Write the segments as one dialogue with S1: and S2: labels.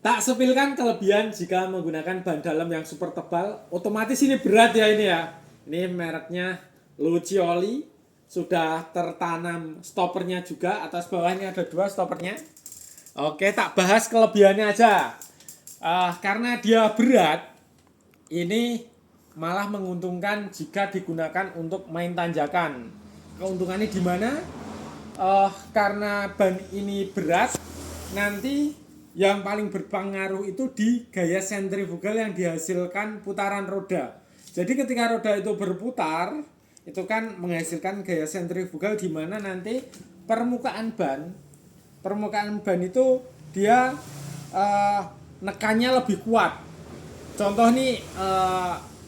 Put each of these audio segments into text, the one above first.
S1: Tak sepilkan kelebihan jika menggunakan ban dalam yang super tebal. Otomatis ini berat ya ini ya. Ini mereknya Lucioli. Sudah tertanam stoppernya juga. Atas bawahnya ada 2 stoppernya. Oke, tak bahas kelebihannya aja. Karena dia berat, ini malah menguntungkan jika digunakan untuk main tanjakan. Keuntungannya di mana? Karena ban ini berat, nanti yang paling berpengaruh itu di gaya sentrifugal yang dihasilkan putaran roda. Jadi ketika roda itu berputar, itu kan menghasilkan gaya sentrifugal di mana nanti permukaan ban itu dia nekannya lebih kuat. Contoh nih,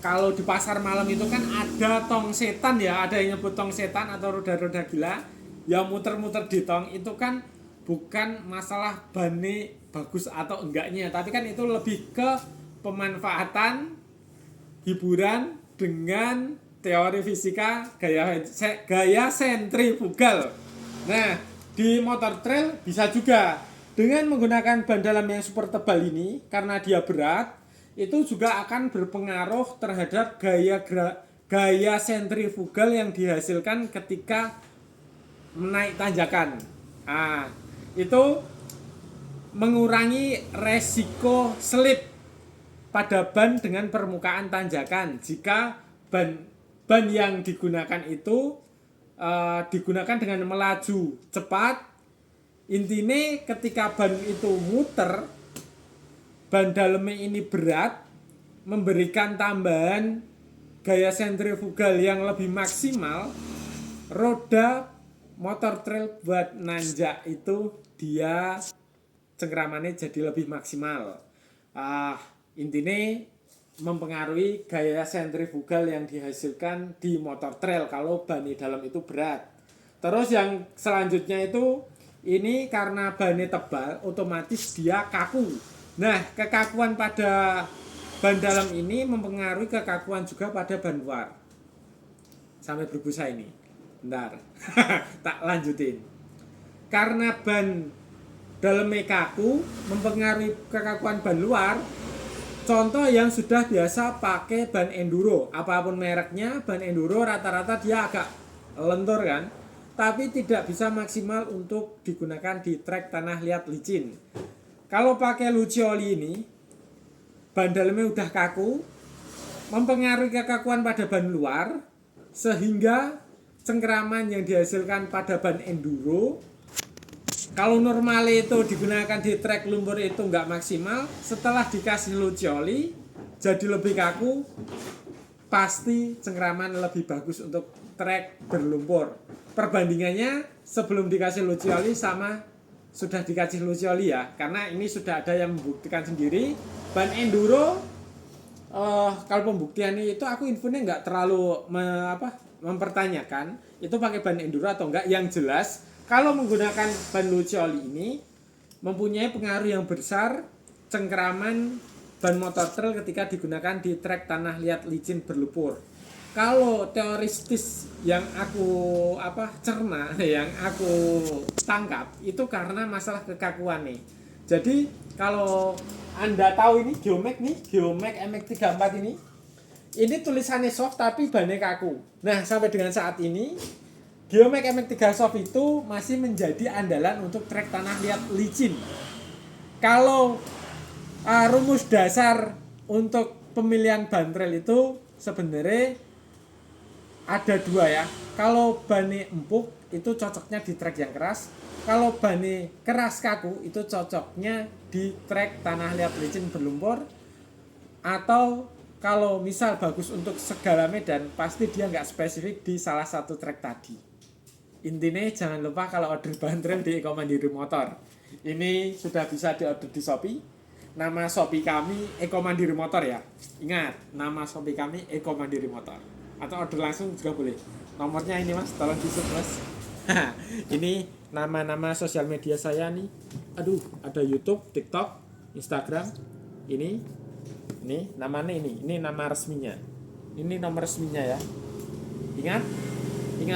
S1: kalau di pasar malam itu kan ada tong setan ya, ada yang nyebut tong setan atau roda-roda gila yang muter-muter di tong. Itu kan bukan masalah bannya bagus atau enggaknya, tapi kan itu lebih ke pemanfaatan hiburan dengan teori fisika gaya sentrifugal. Nah, di motor trail bisa juga dengan menggunakan ban dalam yang super tebal ini, karena dia berat, itu juga akan berpengaruh terhadap gaya sentrifugal yang dihasilkan ketika menaik tanjakan. Itu mengurangi resiko selip pada ban dengan permukaan tanjakan jika ban yang digunakan itu digunakan dengan melaju cepat. Intinya ketika ban itu muter, ban dalamnya ini berat, memberikan tambahan gaya sentrifugal yang lebih maksimal. Roda motor trail buat nanjak itu dia cengkramannya jadi lebih maksimal. Intinya mempengaruhi gaya sentrifugal yang dihasilkan di motor trail kalau ban di dalam itu berat. Terus yang selanjutnya itu, ini karena bannya tebal, otomatis dia kaku. Nah, kekakuan pada ban dalam ini mempengaruhi kekakuan juga pada ban luar. Sampai berbusa ini. Bentar, tak lanjutin. Karena ban dalamnya kaku mempengaruhi kekakuan ban luar. Contoh yang sudah biasa pakai ban enduro, apapun mereknya, ban enduro rata-rata dia agak lentur kan, tapi tidak bisa maksimal untuk digunakan di trek tanah liat licin. Kalau pakai Lucioli ini, ban dalamnya udah kaku, mempengaruhi kekakuan pada ban luar, sehingga cengkraman yang dihasilkan pada ban enduro, kalau normal itu digunakan di trek lumpur itu nggak maksimal, setelah dikasih Lucioli jadi lebih kaku, pasti cengkraman lebih bagus untuk trek berlumpur. Perbandingannya sebelum dikasih Lucioli sama sudah dikasih Lucioli ya, karena ini sudah ada yang membuktikan sendiri. Ban enduro, kalau pembuktiannya itu aku infonya nggak terlalu mempertanyakan itu pakai ban enduro atau enggak. Yang jelas kalau menggunakan ban Lucioli ini mempunyai pengaruh yang besar cengkraman ban motor trail ketika digunakan di trek tanah liat licin berlumpur. Kalau teoristis yang aku cerna, yang aku tangkap itu karena masalah kekakuan nih. Jadi kalau Anda tahu ini Geomek MX34 ini tulisannya soft tapi bannya kaku. Nah, sampai dengan saat ini Geomek MX3 soft itu masih menjadi andalan untuk trek tanah liat licin. Kalau rumus dasar untuk pemilihan ban trail itu sebenarnya ada 2 ya. Kalau bannya empuk itu cocoknya di trek yang keras. Kalau bannya keras kaku itu cocoknya di trek tanah liat licin berlumpur. Atau kalau misal bagus untuk segala medan, pasti dia nggak spesifik di salah satu trek tadi. Intinya jangan lupa kalau order ban trail di Eko Mandiri Motor. Ini sudah bisa diorder di Shopee. Nama Shopee kami Eko Mandiri Motor ya. Ingat, nama Shopee kami Eko Mandiri Motor. Atau order langsung juga boleh. Nomornya ini Mas, tolong di-shoot Mas. Ini nama-nama sosial media saya nih. Aduh, ada YouTube, TikTok, Instagram. Ini namanya ini nama resminya. Ini nomor resminya ya. Ingat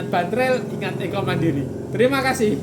S1: ban trail, ingat Eko Mandiri. Terima kasih.